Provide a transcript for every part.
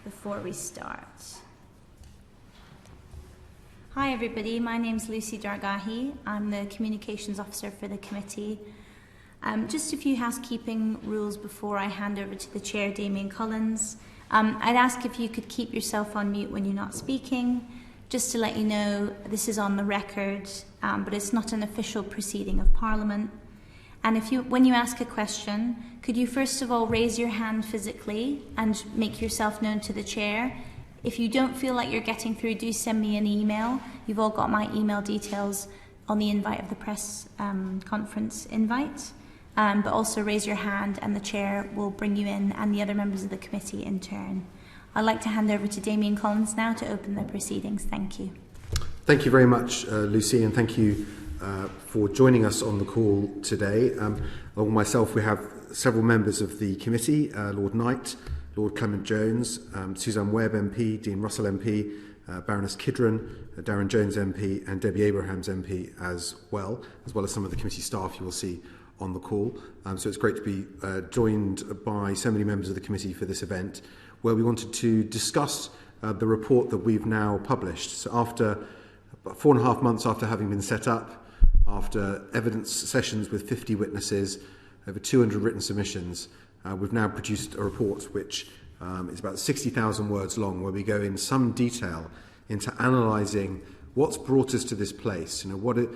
before we start. Hi everybody, my name's Lucy Dargahi. I'm the Communications Officer for the committee. Just a few housekeeping rules before I hand over to the Chair, Damian Collins. I'd ask if you could keep yourself on mute when you're not speaking. Just to let you know, this is on the record, but it's not an official proceeding of Parliament. And when you ask a question, could you first of all raise your hand physically and make yourself known to the Chair? If you don't feel like you're getting through, do send me an email. You've all got my email details on the invite of the press conference invite. But also raise your hand and the Chair will bring you in and the other members of the committee in turn. I'd like to hand over to Damian Collins now to open the proceedings. Thank you. Thank you very much, Lucy, and thank you for joining us on the call today. Along with myself, we have several members of the committee, Lord Knight, Lord Clement Jones, Suzanne Webb MP, Dean Russell MP, Baroness Kidron, Darren Jones MP and Debbie Abrahams MP as well as some of the committee staff you will see on the call. So it's great to be joined by so many members of the committee for this event, where we wanted to discuss the report that we've now published. So after about 4.5 months after having been set up, after evidence sessions with 50 witnesses, over 200 written submissions, we've now produced a report which is about 60,000 words long, where we go in some detail into analysing what's brought us to this place. You know,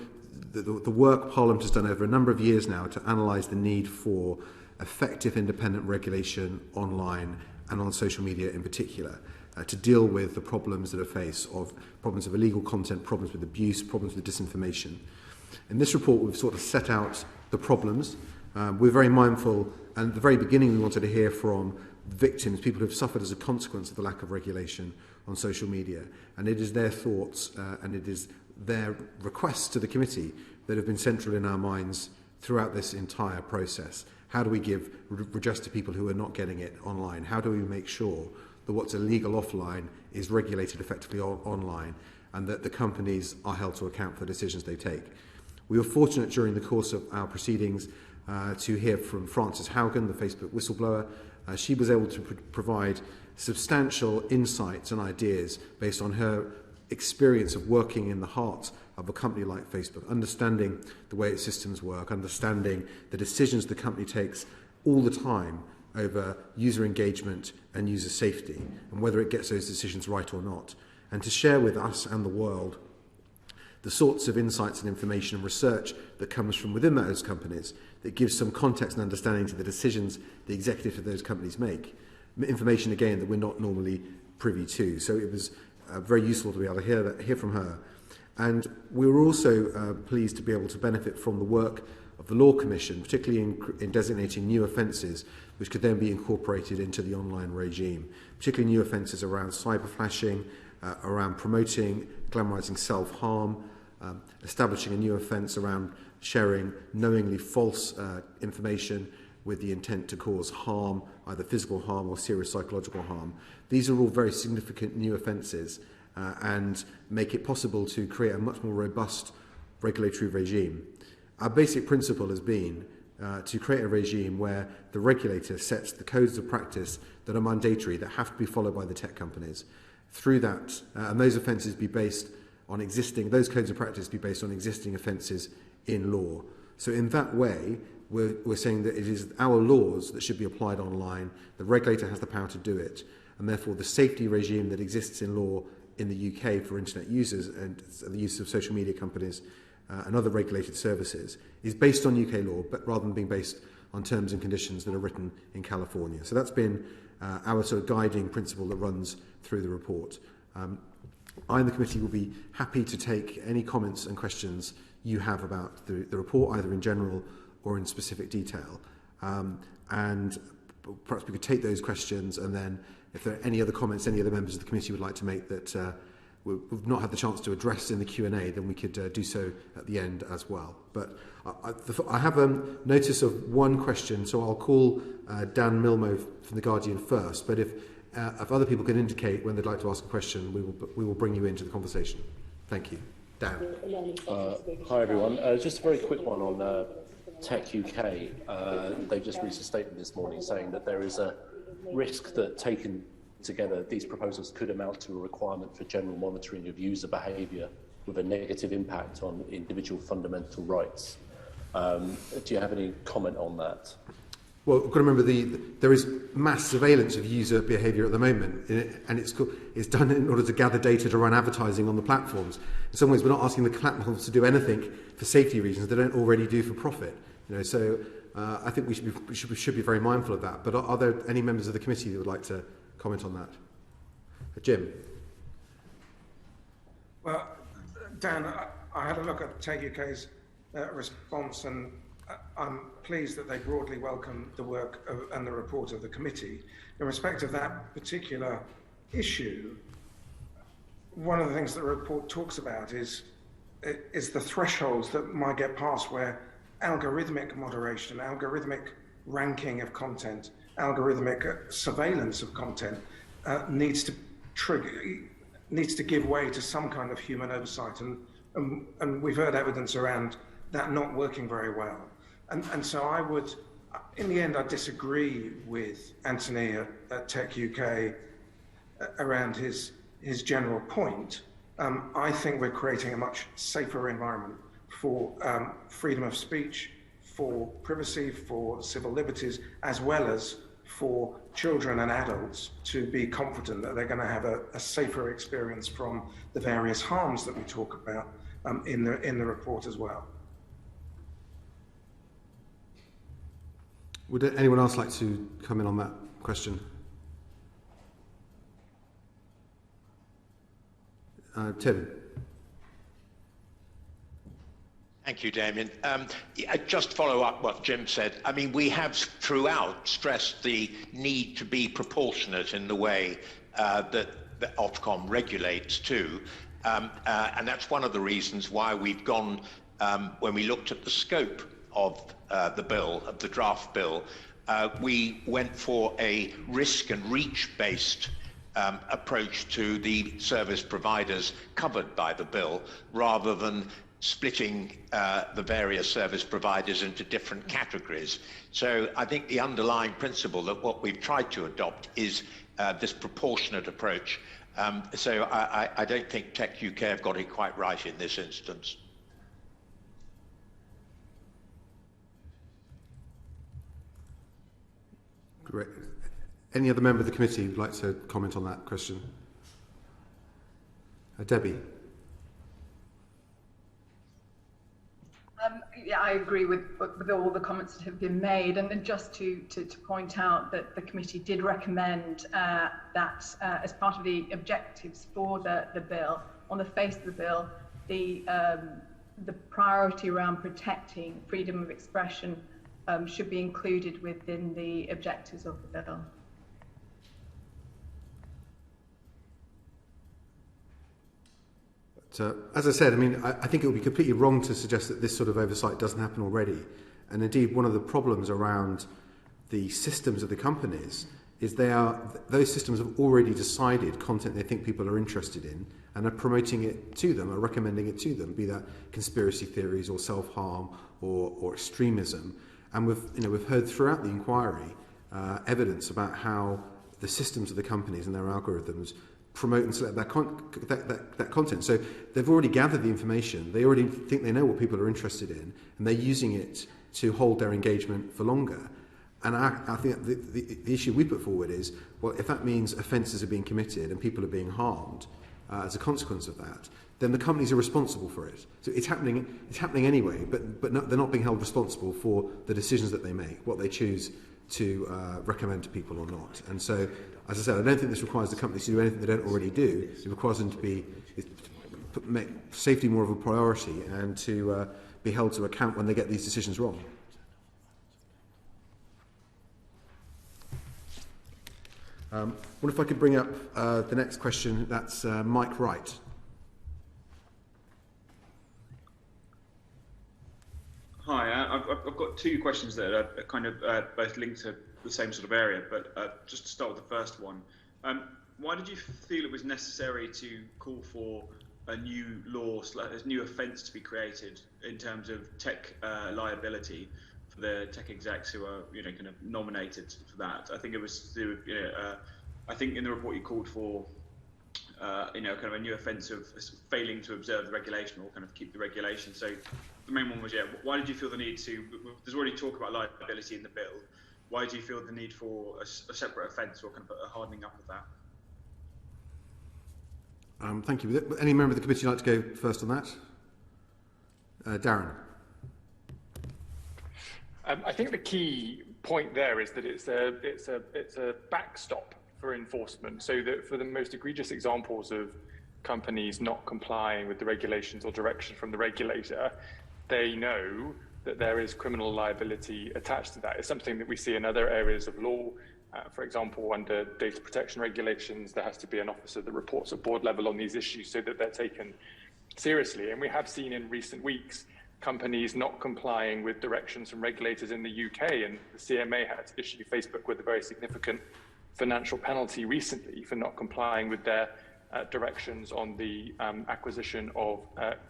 the work Parliament has done over a number of years now to analyse the need for effective independent regulation online and on social media in particular, to deal with the problems that are faced of problems of illegal content, problems with abuse, problems with disinformation. In this report, we've sort of set out the problems. We're very mindful, and at the very beginning we wanted to hear from victims, people who have suffered as a consequence of the lack of regulation on social media. And it is their thoughts and it is their requests to the committee that have been central in our minds throughout this entire process. How do we give redress to people who are not getting it online? How do we make sure that what's illegal offline is regulated effectively online, and that the companies are held to account for the decisions they take? We were fortunate during the course of our proceedings to hear from Frances Haugen, the Facebook whistleblower. She was able to provide substantial insights and ideas based on her experience of working in the heart of a company like Facebook, understanding the way its systems work, understanding the decisions the company takes all the time over user engagement and user safety, and whether it gets those decisions right or not, and to share with us and the world the sorts of insights and information and research that comes from within those companies that gives some context and understanding to the decisions the executives of those companies make. Information, again, that we're not normally privy to. So it was very useful to be able to hear from her. And we were also pleased to be able to benefit from the work of the Law Commission, particularly in designating new offences which could then be incorporated into the online regime, particularly new offences around cyber flashing, around promoting, glamorising self-harm, establishing a new offence around sharing knowingly false information with the intent to cause harm, either physical harm or serious psychological harm. These are all very significant new offences and make it possible to create a much more robust regulatory regime. Our basic principle has been to create a regime where the regulator sets the codes of practice that are mandatory, that have to be followed by the tech companies. Through that, and those offences be based on those codes of practice be based on existing offences in law. So in that way, we're saying that it is our laws that should be applied online. The regulator has the power to do it, and therefore the safety regime that exists in law in the UK for internet users and the use of social media companies and other regulated services is based on UK law, but rather than being based on terms and conditions that are written in California. So that's been our sort of guiding principle that runs through the report. I and the committee will be happy to take any comments and questions you have about the report, either in general or in specific detail. And perhaps we could take those questions, and then if there are any other comments any other members of the committee would like to make that we've not had the chance to address in the Q&A, then we could do so at the end as well. But I have a notice of one question, so I'll call Dan Milmo from The Guardian first. But if other people can indicate when they'd like to ask a question, we will bring you into the conversation. Thank you. Dan. Hi, everyone. Just a very quick one on Tech UK. They've just released a statement this morning saying that there is a risk that taken together, these proposals could amount to a requirement for general monitoring of user behaviour with a negative impact on individual fundamental rights. Do you have any comment on that? Well, we've got to remember there is mass surveillance of user behaviour at the moment, and it's done in order to gather data to run advertising on the platforms. In some ways, we're not asking the platforms to do anything for safety reasons they don't already do for profit. So I think we should be very mindful of that. But are there any members of the committee who would like to comment on that? Jim. Well, Dan, I had a look at Take UK's response, and I'm pleased that they broadly welcome the work and the report of the committee. In respect of that particular issue, one of the things that the report talks about is the thresholds that might get passed where algorithmic moderation, algorithmic ranking of content, algorithmic surveillance of content needs to give way to some kind of human oversight, and we've heard evidence around that not working very well. And so I would, in the end, I disagree with Anthony at Tech UK around his general point. I think we're creating a much safer environment for freedom of speech, for privacy, for civil liberties, as well as for children and adults to be confident that they're going to have a safer experience from the various harms that we talk about in the report as well. Would anyone else like to come in on that question? Tim. Thank you, Damian. Just follow up what Jim said. I mean, we have throughout stressed the need to be proportionate in the way that Ofcom regulates too. And that's one of the reasons why we've gone, when we looked at the scope of the bill, of the draft bill, we went for a risk and reach based approach to the service providers covered by the bill, rather than splitting the various service providers into different categories. So I think the underlying principle that what we've tried to adopt is this proportionate approach. So I don't think Tech UK have got it quite right in this instance. Great. Any other member of the committee who'd like to comment on that question? Debbie. Yeah, I agree with all the comments that have been made, and then just to point out that the committee did recommend that as part of the objectives for the bill, on the face of the bill, the priority around protecting freedom of expression should be included within the objectives of the bill. As I said, I mean, I think it would be completely wrong to suggest that this sort of oversight doesn't happen already. And indeed, one of the problems around the systems of the companies is those systems have already decided content they think people are interested in and are promoting it to them, are recommending it to them, be that conspiracy theories or self-harm or extremism. And we've heard throughout the inquiry evidence about how the systems of the companies and their algorithms promote and select that content. So they've already gathered the information, they already think they know what people are interested in, and they're using it to hold their engagement for longer. And I think the issue we put forward is, well, if that means offences are being committed and people are being harmed as a consequence of that, then the companies are responsible for it. So it's happening anyway, but they're not being held responsible for the decisions that they make, what they choose to recommend to people or not. And so, as I said, I don't think this requires the companies to do anything they don't already do. It requires them to make safety more of a priority and to be held to account when they get these decisions wrong. I wonder if I could bring up the next question. That's Mike Wright. Hi, I've got two questions that are kind of both linked to the same sort of area, but just to start with the first one. Why did you feel it was necessary to call for a new law, a new offence to be created in terms of tech liability for the tech execs who are, kind of nominated for that? I think it was to do with, I think in the report you called for, kind of a new offence of failing to observe the regulation or kind of keep the regulation. So the main one was, why did you feel the need to? There's already talk about liability in the bill. Why do you feel the need for a separate offence or kind of a hardening up of that? Thank you. Any member of the committee like to go first on that? Darren. I think the key point there is that it's a backstop for enforcement, so that for the most egregious examples of companies not complying with the regulations or directions from the regulator, they know that there is criminal liability attached to that. It's something that we see in other areas of law. For example, under data protection regulations, there has to be an officer that reports at board level on these issues so that they're taken seriously. And we have seen in recent weeks companies not complying with directions from regulators in the UK, and the CMA had to issue Facebook with a very significant financial penalty recently for not complying with their directions on the acquisition of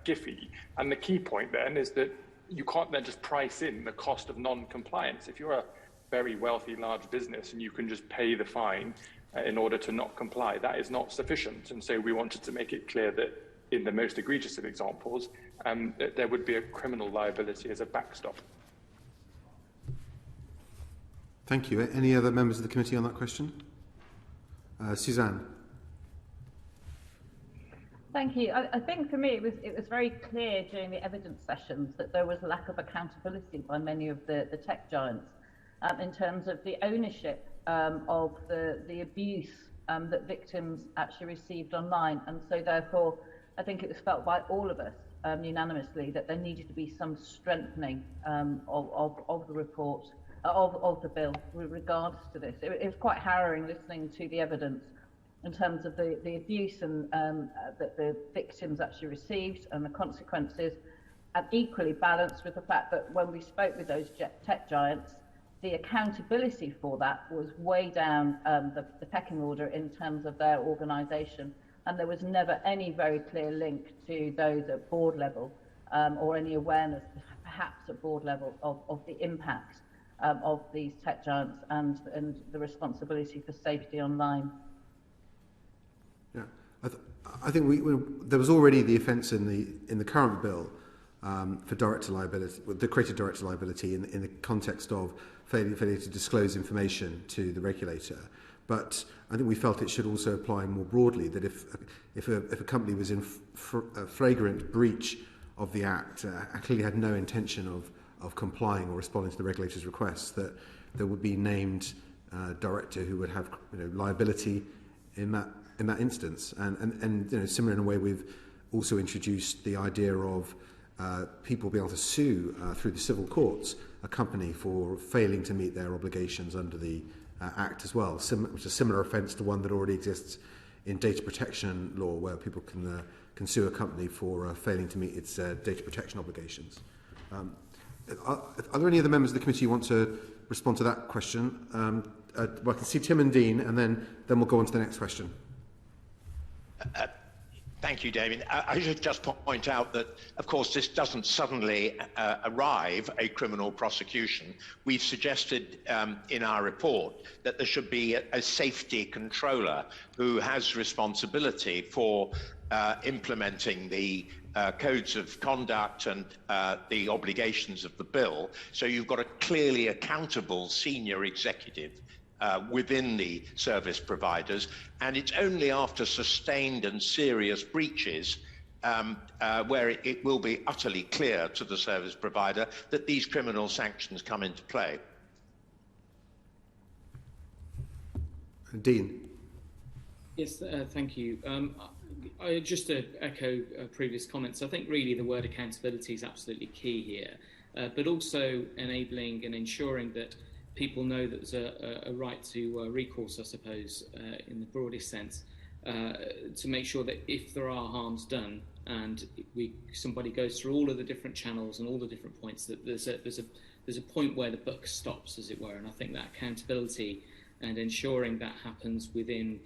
Giphy. And the key point then is that you can't then just price in the cost of non-compliance. If you're a very wealthy large business and you can just pay the fine in order to not comply, that is not sufficient. And so we wanted to make it clear that in the most egregious of examples, that there would be a criminal liability as a backstop. Thank you. Any other members of the committee on that question? Suzanne. Thank you. I think for me it was very clear during the evidence sessions that there was a lack of accountability by many of the tech giants in terms of the ownership of the abuse that victims actually received online. And so therefore, I think it was felt by all of us unanimously that there needed to be some strengthening of the report, of the bill with regards to this. It was quite harrowing listening to the evidence in terms of the abuse and that the victims actually received and the consequences, and equally balanced with the fact that when we spoke with those tech giants, the accountability for that was way down the pecking order in terms of their organisation, and there was never any very clear link to those at board level or any awareness, perhaps at board level, of the impact of these tech giants and the responsibility for safety online. Yeah, I think there was already the offence in the current bill for director liability, the created director liability in the context of failure to disclose information to the regulator. But I think we felt it should also apply more broadly, that if a company was in a flagrant breach of the Act, clearly had no intention of complying or responding to the regulator's requests, that there would be named director who would have liability in that instance. And similar in a way, we've also introduced the idea of people being able to sue through the civil courts a company for failing to meet their obligations under the Act as well, which is a similar offence to one that already exists in data protection law, where people can sue a company for failing to meet its data protection obligations. Are there any other members of the committee who want to respond to that question? Well, I can see Tim and Dean, and then we'll go on to the next question. Thank you, Damian. I should just point out that, of course, this doesn't suddenly arrive a criminal prosecution. We've suggested in our report that there should be a safety controller who has responsibility for implementing the codes of conduct and the obligations of the bill. So you've got a clearly accountable senior executive within the service providers, and it's only after sustained and serious breaches where it will be utterly clear to the service provider that these criminal sanctions come into play. Dean. Yes, thank you. Just to echo previous comments, I think really the word accountability is absolutely key here, but also enabling and ensuring that people know that there's a right to recourse, I suppose, in the broadest sense, to make sure that if there are harms done and somebody goes through all of the different channels and all the different points, that there's a point where the buck stops, as it were. And I think that accountability and ensuring that happens within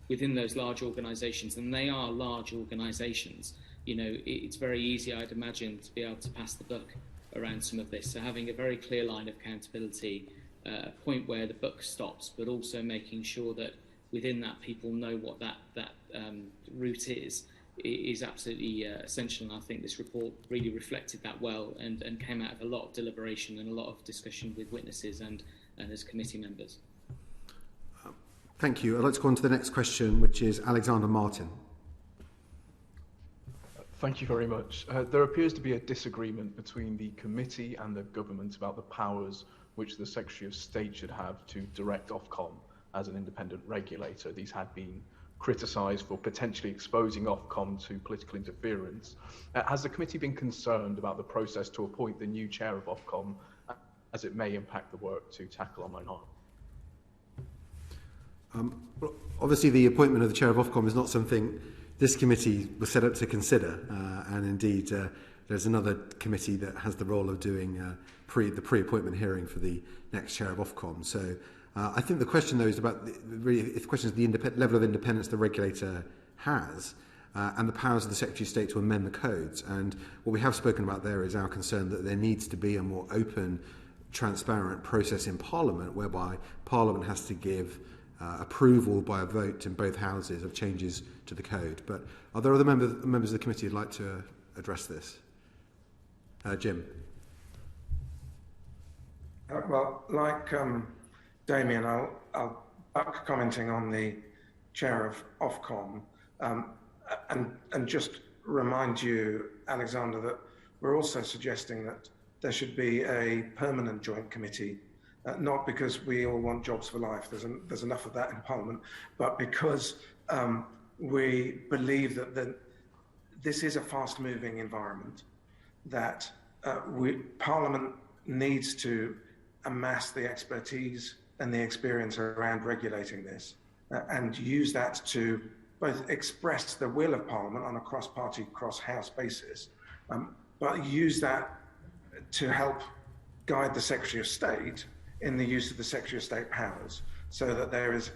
those large organisations, and they are large organisations. It's very easy, I'd imagine, to be able to pass the buck around some of this. So having a very clear line of accountability, a point where the buck stops, but also making sure that within that people know what that route is absolutely essential. And I think this report really reflected that well and came out of a lot of deliberation and a lot of discussion with witnesses and as committee members. Thank you. I'd like to go on to the next question, which is Alexander Martin. Thank you very much. There appears to be a disagreement between the committee and the government about the powers which the Secretary of State should have to direct Ofcom as an independent regulator. These had been criticised for potentially exposing Ofcom to political interference. Has the committee been concerned about the process to appoint the new chair of Ofcom, as it may impact the work to tackle online harm? Well, obviously, the appointment of the chair of Ofcom is not something this committee was set up to consider, and indeed there's another committee that has the role of doing the pre-appointment hearing for the next chair of Ofcom. So I think the question, though, is about the question is the level of independence the regulator has and the powers of the Secretary of State to amend the codes. And what we have spoken about there is our concern that there needs to be a more open, transparent process in Parliament, whereby Parliament has to give approval by a vote in both houses of changes to the code. But are there other members of the committee who'd like to address this? Jim. Well, like Damian, I'll back commenting on the chair of Ofcom and just remind you, Alexander, that we're also suggesting that there should be a permanent joint committee. Not because we all want jobs for life, there's enough of that in Parliament, but because we believe that this is a fast-moving environment, that Parliament needs to amass the expertise and the experience around regulating this and use that to both express the will of Parliament on a cross-party, cross-house basis, but use that to help guide the Secretary of State in the use of the Secretary of State powers, so that there is,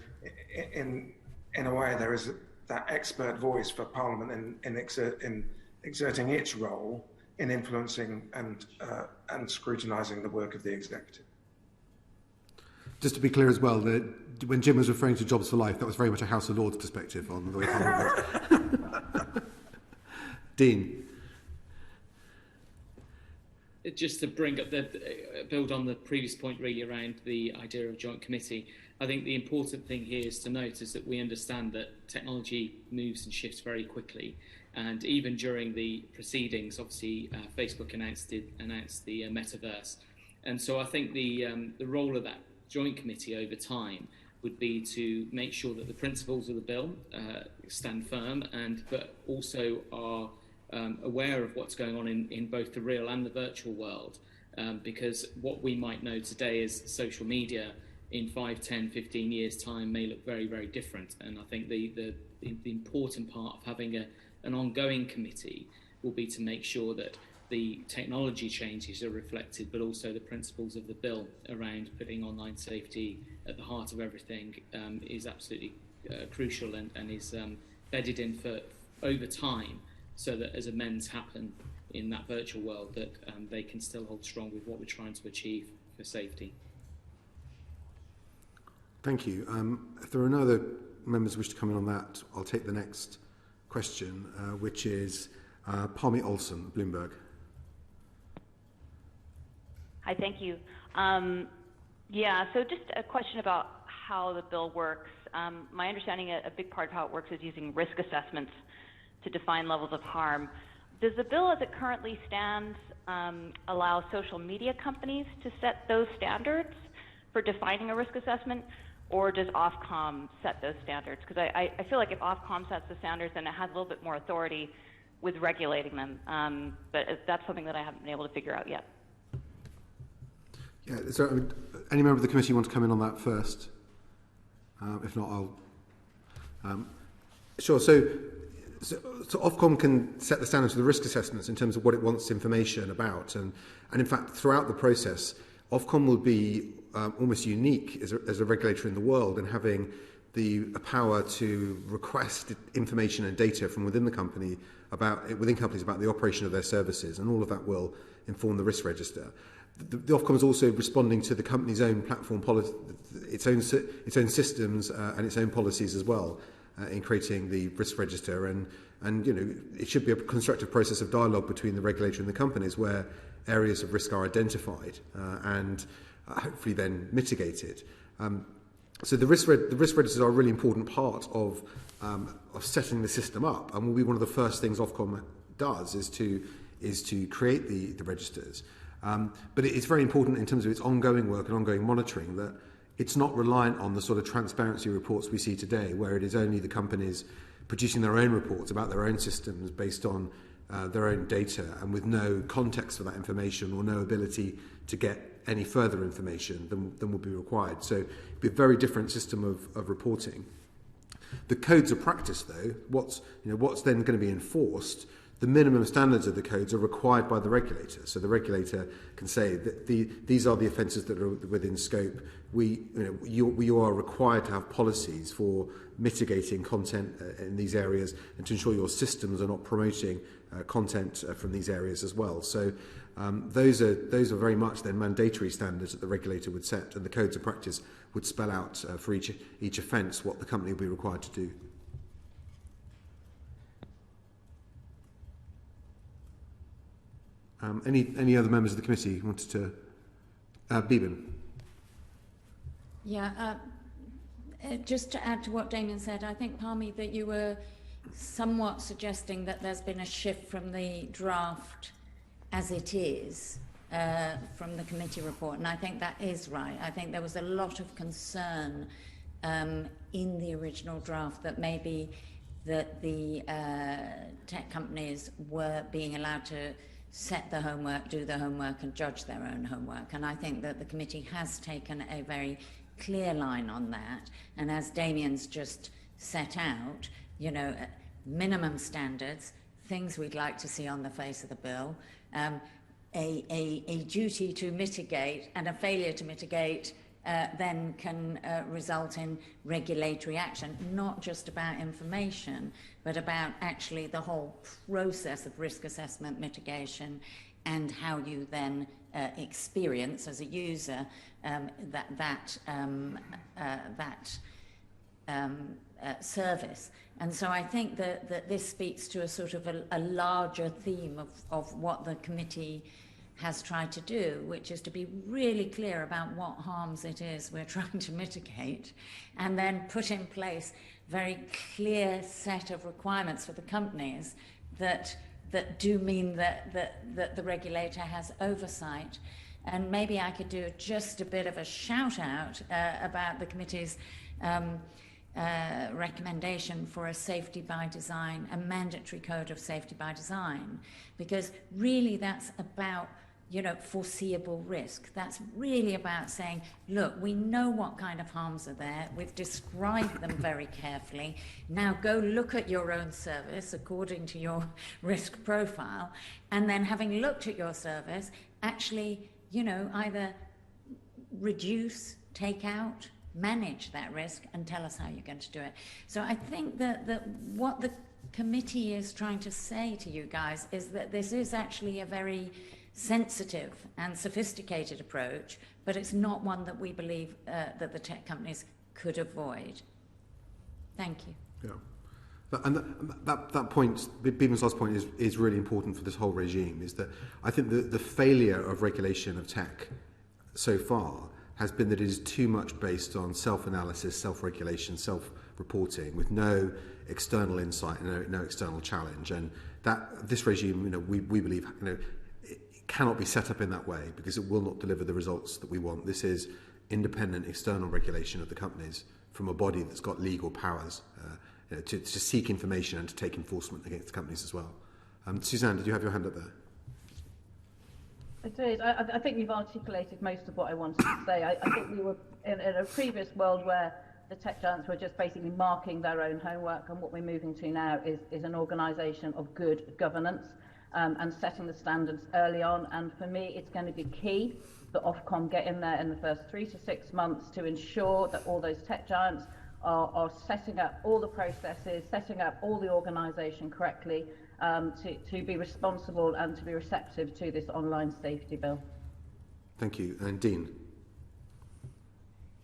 in a way, there is that expert voice for Parliament in exerting its role in influencing and scrutinising the work of the executive. Just to be clear as well, that when Jim was referring to jobs for life, that was very much a House of Lords perspective on the way Parliament. Dean. Just to build on the previous point really around the idea of joint committee, I think the important thing here is to note is that we understand that technology moves and shifts very quickly, and even during the proceedings, obviously Facebook announced the metaverse, and so I think the role of that joint committee over time would be to make sure that the principles of the bill stand firm, but also are aware of what's going on in both the real and the virtual world, because what we might know today is social media in 5, 10, 15 years' time may look very, very different. And I think the important part of having an ongoing committee will be to make sure that the technology changes are reflected, but also the principles of the bill around putting online safety at the heart of everything is absolutely crucial and is bedded in for over time, so that as amends happen in that virtual world, that they can still hold strong with what we're trying to achieve for safety. Thank you. If there are no other members who wish to come in on that, I'll take the next question, which is Palmy Olsen, Bloomberg. Hi, thank you. So just a question about how the bill works. My understanding, a big part of how it works is using risk assessments to define levels of harm. Does the bill as it currently stands allow social media companies to set those standards for defining a risk assessment, or does Ofcom set those standards? Because I feel like if Ofcom sets the standards, then it has a little bit more authority with regulating them. But that's something that I haven't been able to figure out yet. Yeah, so any member of the committee want to come in on that first? If not, I'll... Sure, so Ofcom can set the standards for the risk assessments in terms of what it wants information about. And in fact, throughout the process, Ofcom will be almost unique as a regulator in the world in having the power to request information and data from within the company within companies about the operation of their services, and all of that will inform the risk register. the Ofcom is also responding to the company's own platform policy, its own systems and its own policies as well in creating the risk register. And it should be a constructive process of dialogue between the regulator and the companies where areas of risk are identified and hopefully then mitigated. So the risk registers are a really important part of setting the system up, and will be one of the first things Ofcom does is to create the registers. But it's very important in terms of its ongoing work and ongoing monitoring that it's not reliant on the sort of transparency reports we see today, where it is only the companies producing their own reports about their own systems based on their own data and with no context for that information or no ability to get any further information than would be required. So it'd be a very different system of reporting. The codes of practice, though, what's then going to be enforced, the minimum standards of the codes are required by the regulator. So the regulator can say that these are the offences that are within scope. You are required to have policies for mitigating content in these areas and to ensure your systems are not promoting content from these areas as well. So those are very much then mandatory standards that the regulator would set, and the codes of practice would spell out for each offence what the company will be required to do. Any other members of the committee wanted to? Beeban. Yeah, just to add to what Damian said, I think, Palmy, that you were somewhat suggesting that there's been a shift from the draft as it is from the committee report, and I think that is right. I think there was a lot of concern in the original draft that maybe that the tech companies were being allowed to set the homework, do the homework and judge their own homework. And I think that the committee has taken a very clear line on that. And as Damian's just set out, minimum standards, things we'd like to see on the face of the bill, a duty to mitigate and a failure to mitigate then can result in regulatory action, not just about information, but about actually the whole process of risk assessment, mitigation, and how you then experience as a user that service. And so I think that this speaks to a sort of a larger theme of what the committee has tried to do, which is to be really clear about what harms it is we're trying to mitigate, and then put in place very clear set of requirements for the companies that do mean that the regulator has oversight. And maybe I could do just a bit of a shout out about the committee's recommendation for a safety by design, a mandatory code of safety by design, because really that's about foreseeable risk. That's really about saying, look, we know what kind of harms are there. We've described them very carefully. Now go look at your own service according to your risk profile, and then having looked at your service, actually, either reduce, take out, manage that risk, and tell us how you're going to do it. So I think that what the committee is trying to say to you guys is that this is actually a very sensitive and sophisticated approach, but it's not one that we believe that the tech companies could avoid. Thank you. Yeah. And that point, Beeman's last point, is really important for this whole regime, is that I think the failure of regulation of tech so far has been that it is too much based on self-analysis, self-regulation, self-reporting, with no external insight and no external challenge. And that this regime, we believe, it cannot be set up in that way, because it will not deliver the results that we want. This is independent external regulation of the companies from a body that's got legal powers to seek information and to take enforcement against the companies as well. Suzanne, did you have your hand up there? I did. I think you've articulated most of what I wanted to say. I think we were in a previous world where the tech giants were just basically marking their own homework, and what we're moving to now is an organisation of good governance and setting the standards early on. And for me, it's going to be key that Ofcom get in there in the first 3 to 6 months to ensure that all those tech giants are setting up all the processes, setting up all the organisation correctly, to be responsible and to be receptive to this online safety bill. Thank you. And Dean?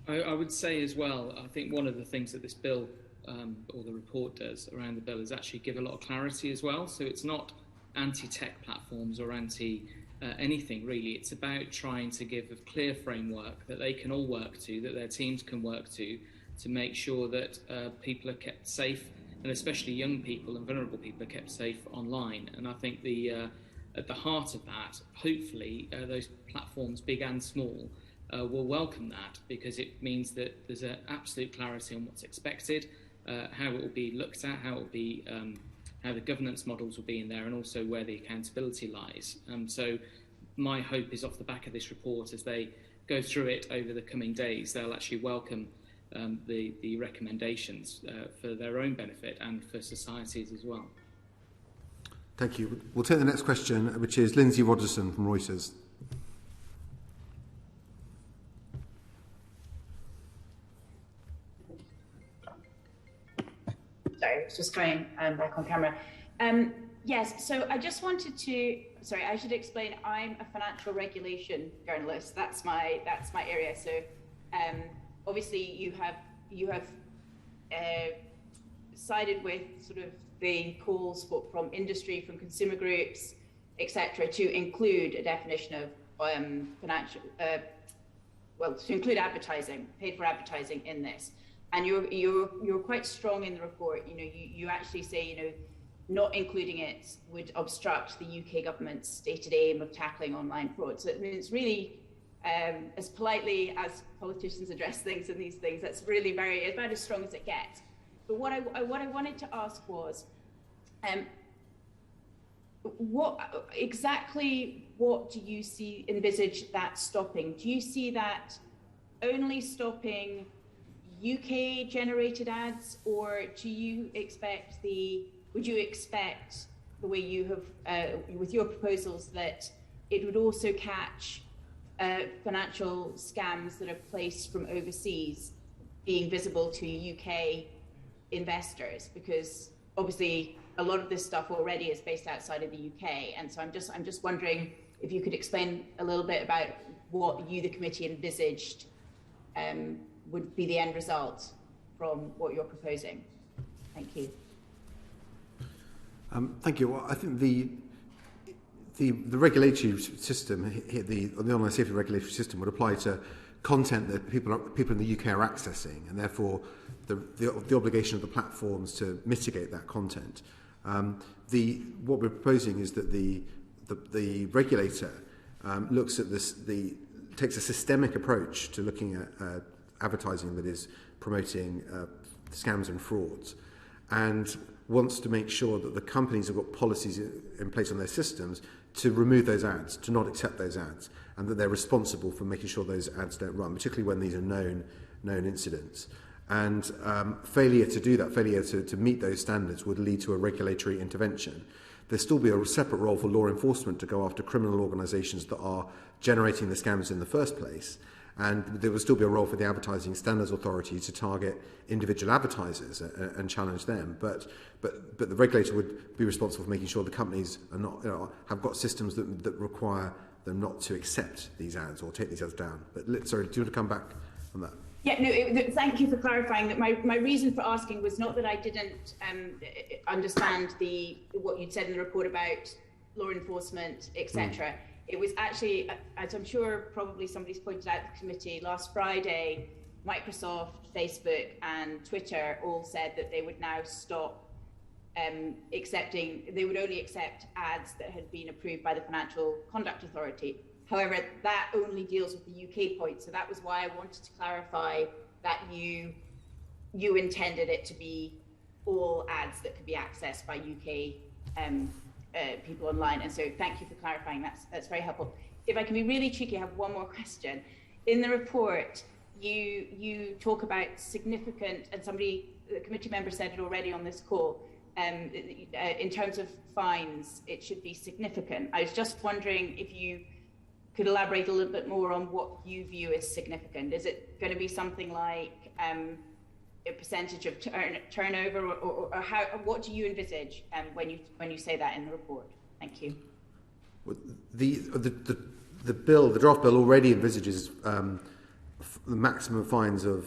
I would say as well, I think one of the things that this bill or the report does around the bill is actually give a lot of clarity as well. So it's not anti-tech platforms or anything really. It's about trying to give a clear framework that they can all work to, that their teams can work to make sure that people are kept safe, and especially young people and vulnerable people are kept safe online. And I think at the heart of that, hopefully, those platforms, big and small, will welcome that, because it means that there's an absolute clarity on what's expected, how it will be looked at, how it will be, how the governance models will be in there, and also where the accountability lies. So my hope is off the back of this report, as they go through it over the coming days, they'll actually welcome the recommendations for their own benefit and for societies as well. Thank you. We'll take the next question, which is Lindsay Rogerson from Reuters. Sorry, I was just going back on camera. Yes, so I just wanted to, sorry, I should explain, I'm a financial regulation journalist. That's my area. So obviously you have sided with sort of the calls from industry, from consumer groups, etc., to include a definition of financial, to include advertising, paid for advertising in this. And you're quite strong in the report. You actually say, not including it would obstruct the UK government's stated aim of tackling online fraud. So I mean, it's really, as politely as politicians address things in these things, that's really about as strong as it gets. But what I wanted to ask was, what do you envisage that stopping? Do you see that only stopping UK generated ads, or would you expect the way you have with your proposals that it would also catch financial scams that are placed from overseas being visible to UK investors? Because obviously a lot of this stuff already is based outside of the UK, and so I'm just wondering if you could explain a little bit about what you, the committee, envisaged would be the end result from what you're proposing. Thank you. Thank you. Well, I think the regulatory system, the online safety regulatory system, would apply to content that people in the UK are accessing, and therefore the obligation of the platforms to mitigate that content. What we're proposing is that the regulator looks at this, takes a systemic approach to looking at advertising that is promoting scams and frauds, and wants to make sure that the companies have got policies in place on their systems to remove those ads, to not accept those ads, and that they're responsible for making sure those ads don't run, particularly when these are known incidents. And failure to do that, failure to meet those standards, would lead to a regulatory intervention. There'll still be a separate role for law enforcement to go after criminal organisations that are generating the scams in the first place. And there will still be a role for the Advertising Standards Authority to target individual advertisers and challenge them. But the regulator would be responsible for making sure the companies are not, have got systems that require them not to accept these ads or take these ads down. But sorry, do you want to come back on that? Yeah, no, thank you for clarifying that. My reason for asking was not that I didn't understand what you'd said in the report about law enforcement, etc. It was actually, as I'm sure probably somebody's pointed out to the committee, last Friday, Microsoft, Facebook and Twitter all said that they would now stop they would only accept ads that had been approved by the Financial Conduct Authority. However, that only deals with the UK point. So that was why I wanted to clarify that you intended it to be all ads that could be accessed by UK people online. And so thank you for clarifying. That's very helpful. If I can be really cheeky, I have one more question. In the report, you talk about significant, and the committee member said it already on this call, in terms of fines, it should be significant. I was just wondering if you could elaborate a little bit more on what you view as significant. Is it going to be something like a percentage of turnover, or how? What do you envisage when you say that in the report? Thank you. Well, the the draft bill already envisages the maximum fines of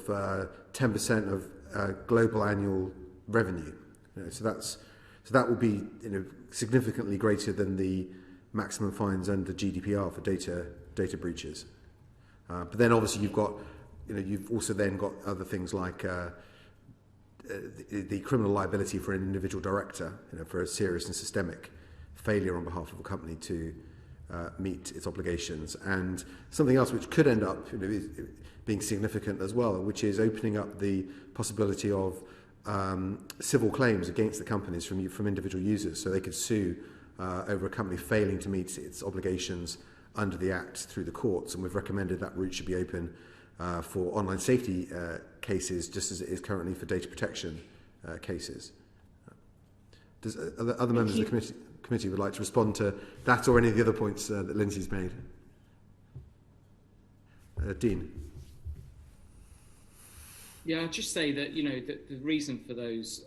10% of global annual revenue. So that will be significantly greater than the maximum fines under GDPR for data breaches. But then obviously you've also then got other things like the criminal liability for an individual director, for a serious and systemic failure on behalf of a company to meet its obligations, and something else which could end up being significant as well, which is opening up the possibility of civil claims against the companies from individual users, so they could sue over a company failing to meet its obligations under the Act through the courts. And we've recommended that route should be open for online safety cases, just as it is currently for data protection cases. Does other members of the committee would like to respond to that or any of the other points that Lindsay's made? Dean. Yeah, I'd just say that the reason for those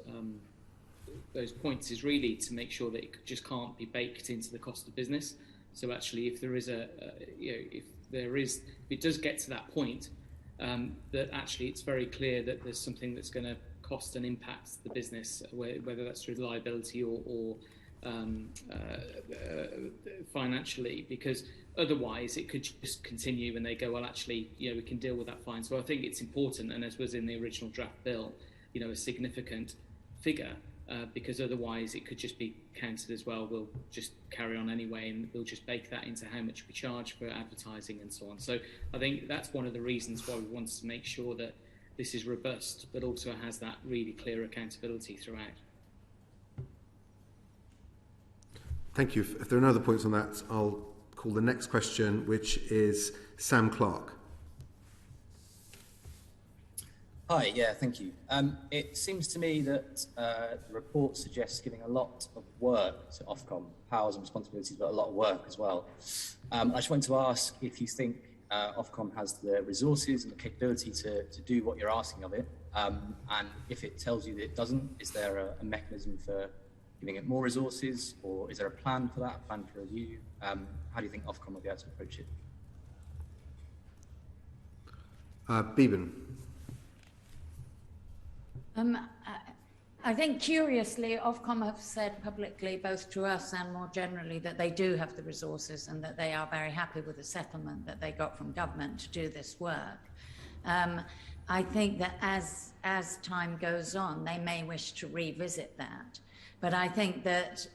points is really to make sure that it just can't be baked into the cost of business. So actually, if there is if it does get to that point, that actually it's very clear that there's something that's going to cost and impact the business, whether that's through liability or financially, because otherwise it could just continue and they go, well, actually, we can deal with that fine. So I think it's important, and as was in the original draft bill, a significant figure, because otherwise it could just be counted as, well, we'll just carry on anyway and we'll just bake that into how much we charge for advertising and so on. So I think that's one of the reasons why we want to make sure that this is robust, but also has that really clear accountability throughout. Thank you. If there are no other points on that, I'll call the next question, which is Sam Clark. Hi, yeah, thank you. It seems to me that the report suggests giving a lot of work to Ofcom, powers and responsibilities, but a lot of work as well. I just wanted to ask if you think Ofcom has the resources and the capability to do what you're asking of it, and if it tells you that it doesn't, is there a mechanism for giving it more resources, or is there a plan for that, a plan for review? How do you think Ofcom will be able to approach it? Beeben. I think curiously, Ofcom have said publicly, both to us and more generally, that they do have the resources and that they are very happy with the settlement that they got from government to do this work. I think that as time goes on, they may wish to revisit that. But I think that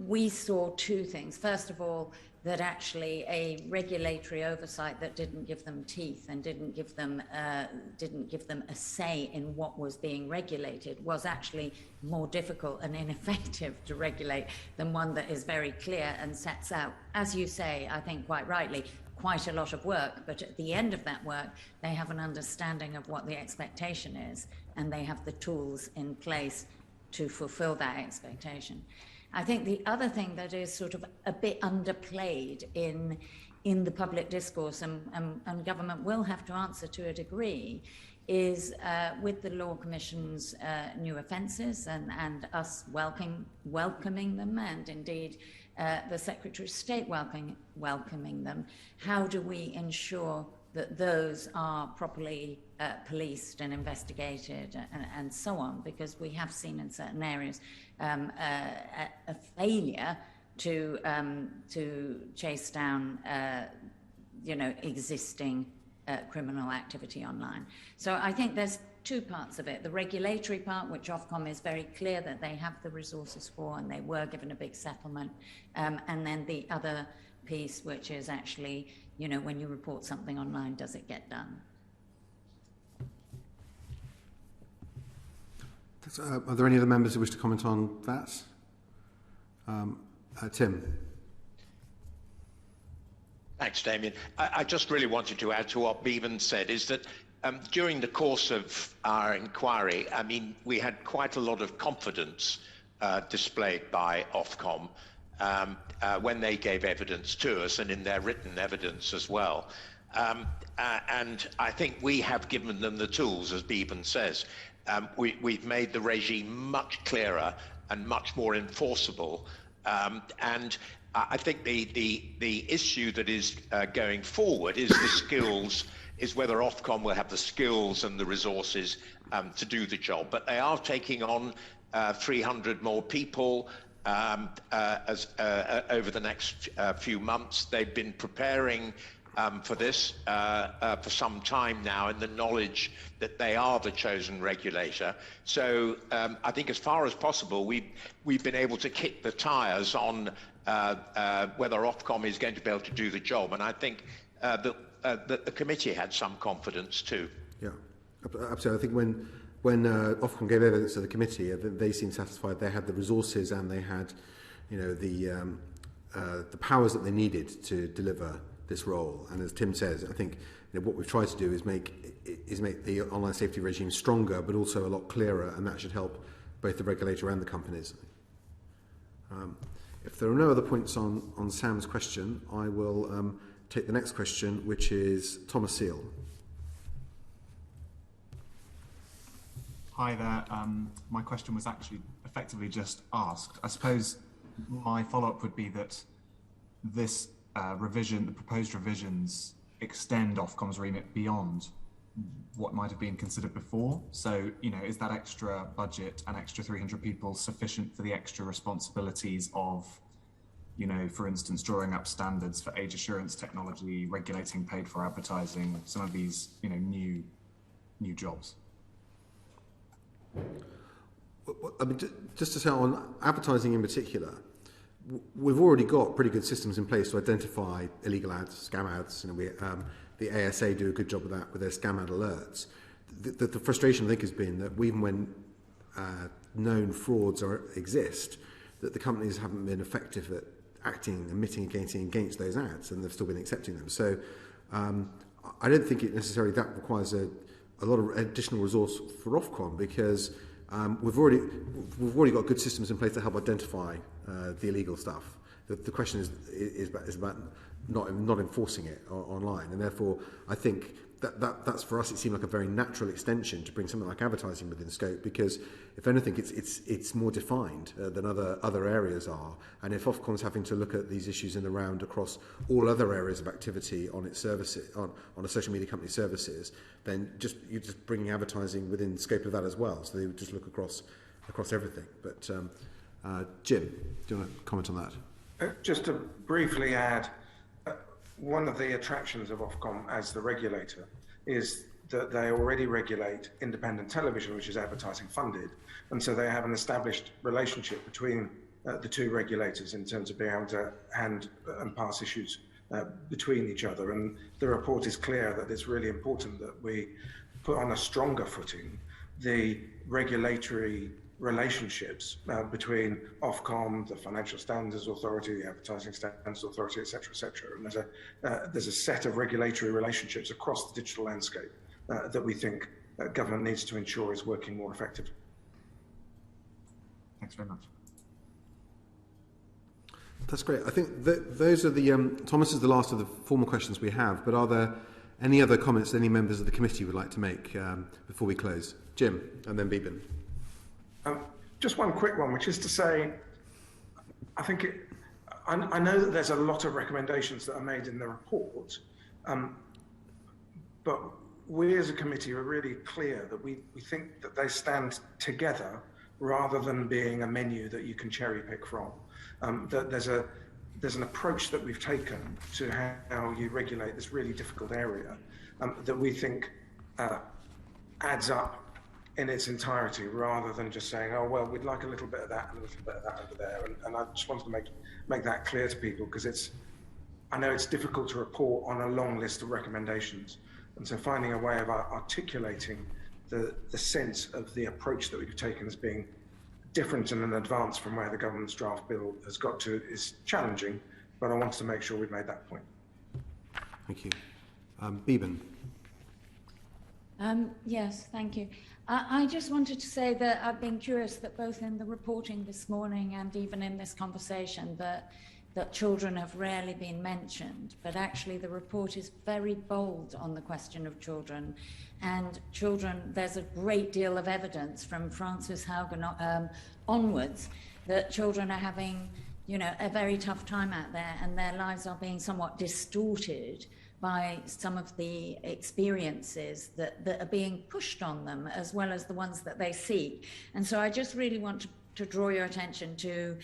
we saw two things. First of all, that actually a regulatory oversight that didn't give them teeth and didn't give them a say in what was being regulated was actually more difficult and ineffective to regulate than one that is very clear and sets out, as you say, I think quite rightly, quite a lot of work, but at the end of that work, they have an understanding of what the expectation is, and they have the tools in place to fulfill that expectation. I think the other thing that is sort of a bit underplayed in the public discourse, and government will have to answer to a degree, is with the Law Commission's new offences and us welcoming them, and indeed the Secretary of State welcoming them, how do we ensure that those are properly policed and investigated and so on? Because we have seen in certain areas a failure to chase down existing criminal activity online. So I think there's two parts of it. The regulatory part, which Ofcom is very clear that they have the resources for, and they were given a big settlement. And then the other piece, which is actually, when you report something online, does it get done? Are there any other members who wish to comment on that? Tim. Thanks, Damian. I just really wanted to add to what Bevan said, is that during the course of our inquiry, we had quite a lot of confidence displayed by Ofcom when they gave evidence to us, and in their written evidence as well. And I think we have given them the tools, as Bevan says. We've made the regime much clearer and much more enforceable. And I think the issue that is going forward is the skills, is whether Ofcom will have the skills and the resources to do the job. But they are taking on 300 more people over the next few months. They've been preparing for this for some time now, in the knowledge that they are the chosen regulator. So I think as far as possible, we've been able to kick the tires on whether Ofcom is going to be able to do the job. And I think that the committee had some confidence too. Yeah, absolutely. I think when Ofcom gave evidence to the committee, they seemed satisfied they had the resources and they had, the powers that they needed to deliver this role. And as Tim says, I think what we've tried to do is make the online safety regime stronger, but also a lot clearer, and that should help both the regulator and the companies. If there are no other points on Sam's question, I will take the next question, which is Thomas Seal. Hi there. My question was actually effectively just asked. I suppose my follow-up would be that this revision, the proposed revisions, extend Ofcom's remit beyond what might have been considered before. So, is that extra budget and extra 300 people sufficient for the extra responsibilities of, for instance, drawing up standards for age assurance technology, regulating paid for advertising, some of these, new jobs? I mean, just to say on advertising in particular, we've already got pretty good systems in place to identify illegal ads, scam ads. The ASA do a good job of that with their scam ad alerts. The frustration, I think, has been that even when known frauds exist, that the companies haven't been effective at acting and mitigating against those ads, and they've still been accepting them. So I don't think it necessarily that requires a lot of additional resource for Ofcom, because we've already got good systems in place to help identify the illegal stuff. The question is about not enforcing it online, and therefore I think that's for us. It seemed like a very natural extension to bring something like advertising within scope, because if anything, it's more defined than other areas are. And if Ofcom's having to look at these issues in the round across all other areas of activity on its services, on a social media company services, then you're just bringing advertising within scope of that as well. So they would just look across everything. But Jim, do you want to comment on that? Just to briefly add, one of the attractions of Ofcom as the regulator is that they already regulate independent television, which is advertising funded. And so they have an established relationship between the two regulators in terms of being able to hand and pass issues between each other. And the report is clear that it's really important that we put on a stronger footing the regulatory relationships between Ofcom, the Financial Standards Authority, the Advertising Standards Authority, etc., etc. And there's a set of regulatory relationships across the digital landscape that we think government needs to ensure is working more effectively. Thanks very much. That's great. I think those are the Thomas is the last of the formal questions we have. But are there any other comments any members of the committee would like to make before we close? Jim, and then Beeben. Just one quick one, which is to say, I know that there's a lot of recommendations that are made in the report, but we as a committee are really clear that we think that they stand together rather than being a menu that you can cherry pick from. That there's an approach that we've taken to how you regulate this really difficult area that we think adds up in its entirety, rather than just saying, oh, well, we'd like a little bit of that and a little bit of that over there. And I just wanted to make that clear to people, because I know it's difficult to report on a long list of recommendations. And so finding a way of articulating the sense of the approach that we've taken as being different and an advance from where the government's draft bill has got to is challenging, but I wanted to make sure we've made that point. Thank you. Beeben. Yes, thank you. I just wanted to say that I've been curious that both in the reporting this morning and even in this conversation that children have rarely been mentioned, but actually the report is very bold on the question of children. And children, there's a great deal of evidence from Frances Haugen onwards that children are having, a very tough time out there, and their lives are being somewhat distorted by some of the experiences that are being pushed on them, as well as the ones that they seek. And so I just really want to draw your attention to,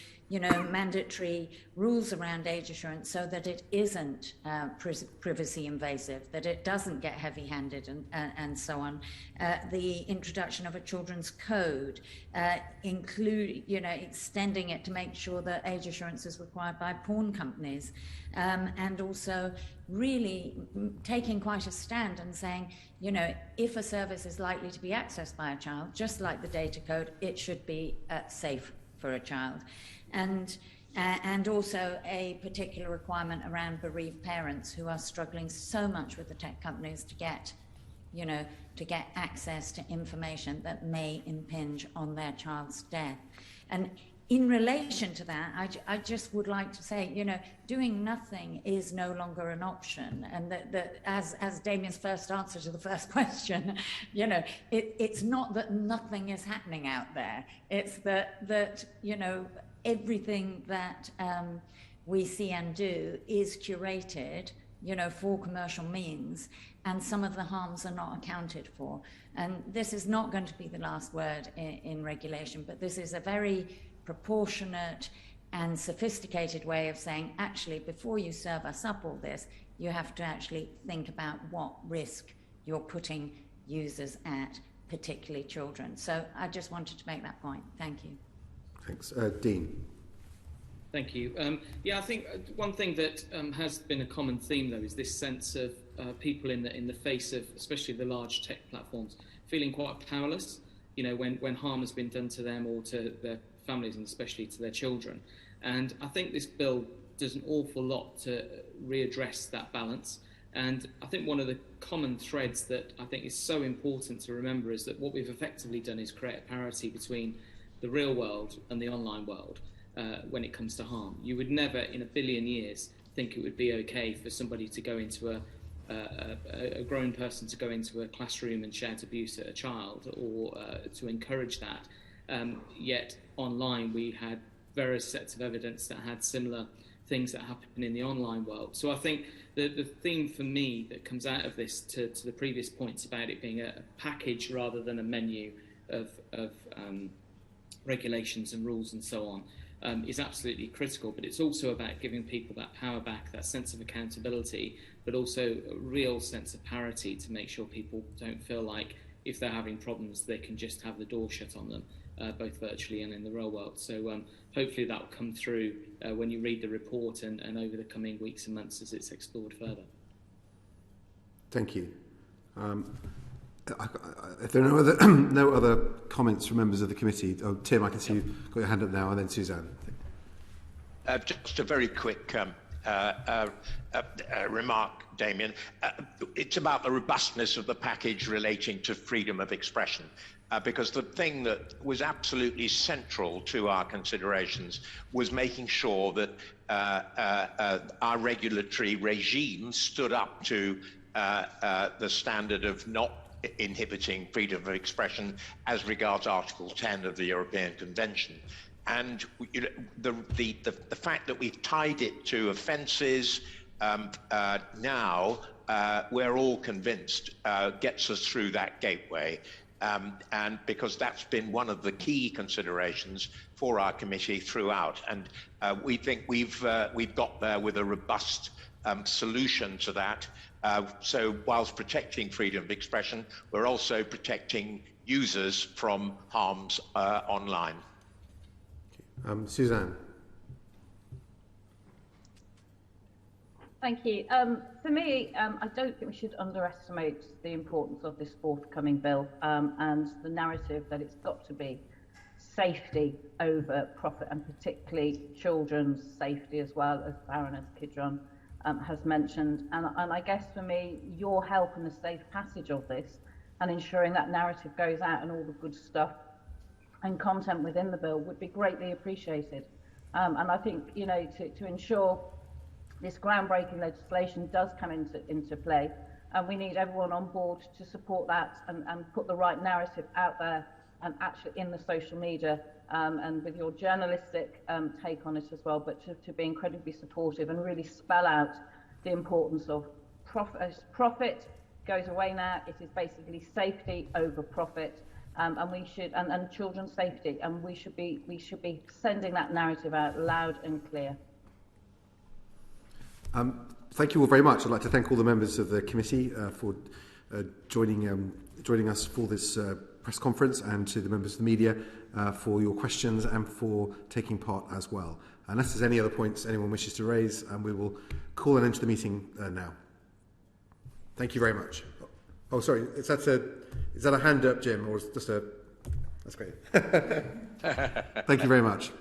mandatory rules around age assurance so that it isn't privacy invasive, that it doesn't get heavy-handed and so on. The introduction of a children's code, extending it to make sure that age assurance is required by porn companies, and also really taking quite a stand and saying, if a service is likely to be accessed by a child, just like the data code, it should be safe for a child. And also a particular requirement around bereaved parents who are struggling so much with the tech companies to get access to information that may impinge on their child's death. And in relation to that, I just would like to say, doing nothing is no longer an option. And that as Damian's first answer to the first question, it's not that nothing is happening out there. It's that everything that we see and do is curated, for commercial means, and some of the harms are not accounted for. And this is not going to be the last word in regulation, but this is a very proportionate and sophisticated way of saying, actually, before you serve us up all this, you have to actually think about what risk you're putting users at, particularly children. So I just wanted to make that point. Thank you. Thanks. Dean. Thank you. I think one thing that has been a common theme, though, is this sense of people in the face of, especially the large tech platforms, feeling quite powerless, when harm has been done to them or to their families, and especially to their children. And I think this bill does an awful lot to readdress that balance. And I think one of the common threads that I think is so important to remember is that what we've effectively done is create a parity between the real world and the online world when it comes to harm. You would never in a billion years think it would be okay for somebody to go into a grown person to go into a classroom and shout abuse at a child, or to encourage that. Yet online we had various sets of evidence that had similar things that happen in the online world. So I think the theme for me that comes out of this, to the previous points about it being a package rather than a menu of regulations and rules and so on, is absolutely critical. But it's also about giving people that power back, that sense of accountability, but also a real sense of parity to make sure people don't feel like if they're having problems they can just have the door shut on them, both virtually and in the real world. So hopefully that will come through when you read the report and over the coming weeks and months as it's explored further. Thank you. If there are no other comments from members of the committee, Tim, I can see you've got your hand up now, and then Suzanne. Just a very quick remark, Damian. It's about the robustness of the package relating to freedom of expression. Because the thing that was absolutely central to our considerations was making sure that our regulatory regime stood up to the standard of not inhibiting freedom of expression as regards Article 10 of the European Convention. And the fact that we've tied it to offences now, we're all convinced, gets us through that gateway. And because that's been one of the key considerations for our committee throughout, and we think we've got there with a robust solution to that. So whilst protecting freedom of expression, we're also protecting users from harms online. Suzanne. Thank you. For me, I don't think we should underestimate the importance of this forthcoming bill and the narrative that it's got to be safety over profit, and particularly children's safety, as well as Baroness Kidron has mentioned. And I guess for me, your help in the safe passage of this and ensuring that narrative goes out and all the good stuff and content within the bill would be greatly appreciated. And I think, to ensure this groundbreaking legislation does come into play, and we need everyone on board to support that and put the right narrative out there and actually in the social media, and with your journalistic take on it as well, but to be incredibly supportive and really spell out the importance of profit goes away now. It is basically safety over profit, and we should and children's safety, and we should be sending that narrative out loud and clear. Thank you all very much. I'd like to thank all the members of the committee for joining us for this press conference, and to the members of the media for your questions and for taking part as well. Unless there's any other points anyone wishes to raise, we will call an end to the meeting now. Thank you very much. Oh, sorry, is that a hand up, Jim, or is it just a... That's great. Thank you very much.